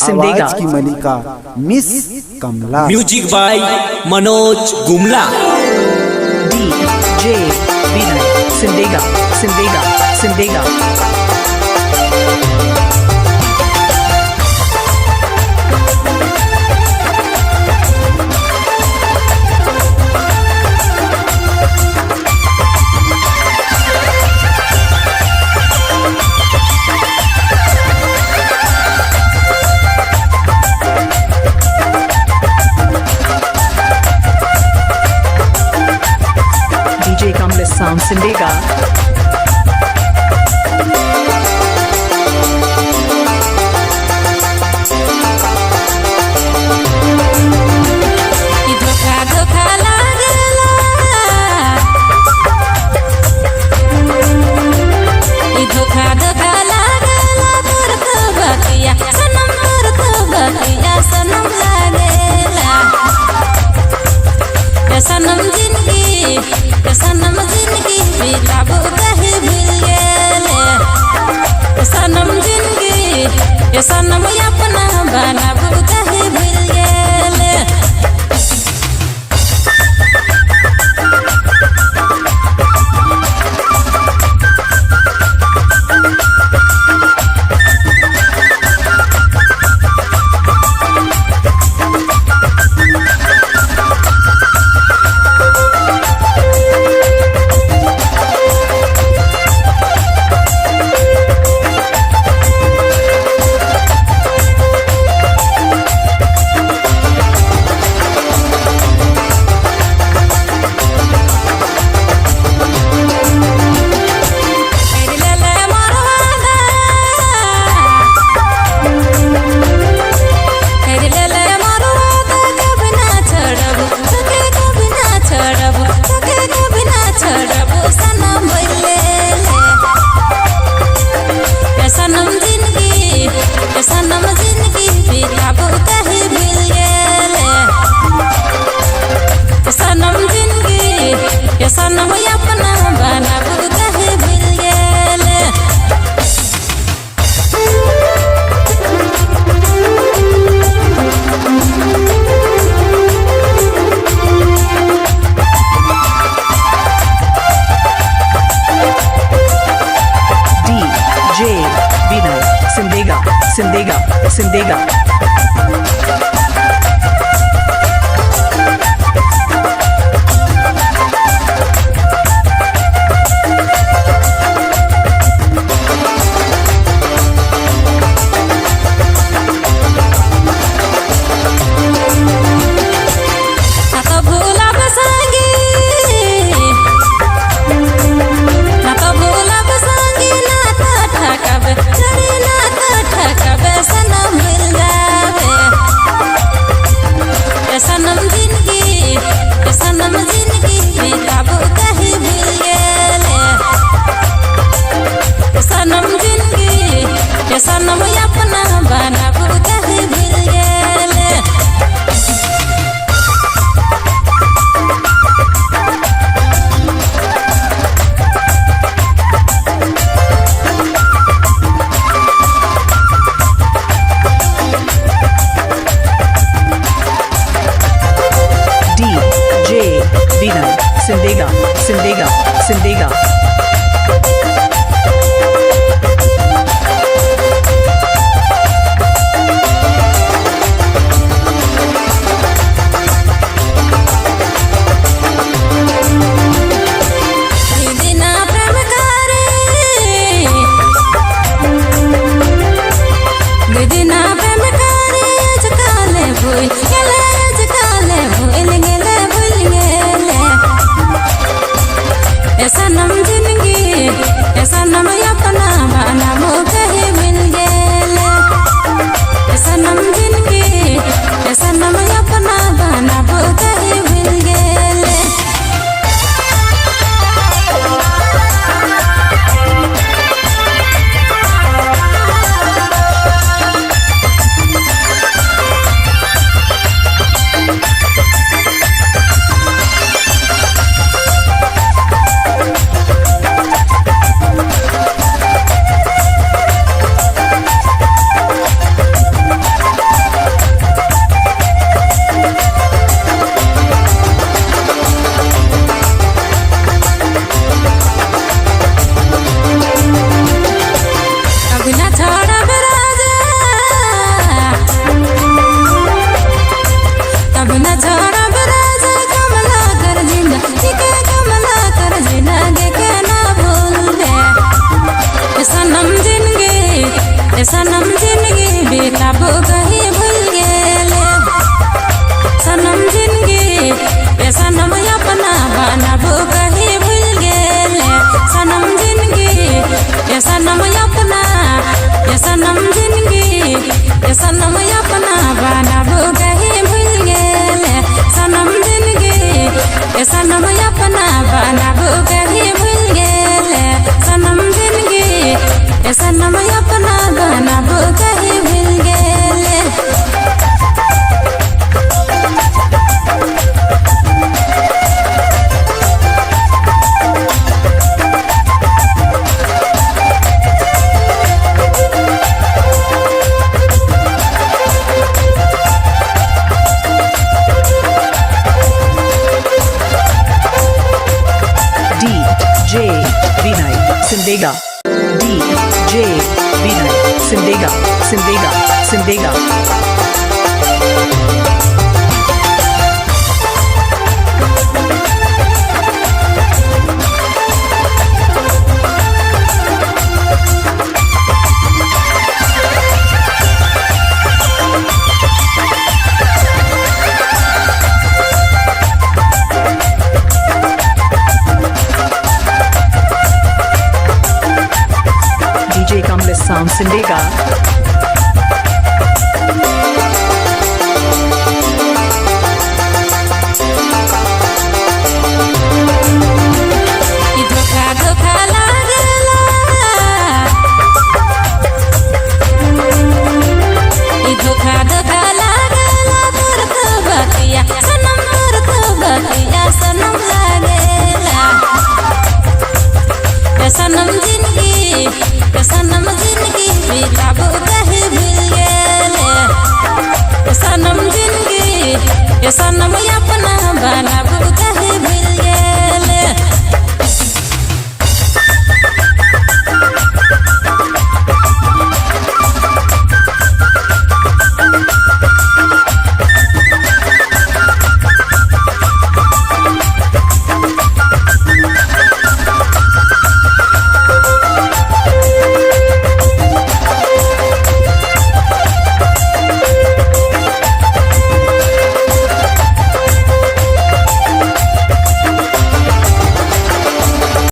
सिंदेगा आवाज की मलिका Miss Kamla. Music by Manoj Gumla. DJ Vinay Simdega Simdega Simdega. DJ Kamlesh Sound Sindega। सनम जिंदगी बिताबो कहे भूल गेले। सनम जिंदगी ये सनम अपना बनाबो कहे भूल गेले। सनम जिंदगी बिताबो कहे भूल गेले। सनम जिंदगी ये सनम अपना बनाबो कहे भूल गेले। DJ विनय सिंदेगा सिंदेगा सिंदेगा। सनम जिंदगी बिताबो कहे भूल गेले। सनम जिंदगी ये सनम अपना बनाबो कहे भूल गेले। DJ विनय सिंदेगा सिंदेगा सिंदेगा। सनम सनम अपना बनाबो कहे भूल गेले सनम जिंदगी ए सनम अपना बनाबो कहे भूल गेले सनम जिंदगी ए सनम अपना बनाबो कहे भूल गेले DJ Vinay Sindega DJ Vinay Sindega DJ Kamlesh Sound Sindega धोखा लागेला धोखा लागेला तोर तो बतिया सनम तोर तो बतिया सनम लागेला सनम जिंदगी बिताबो कहे भूल गेले सनम जिंदगी सनम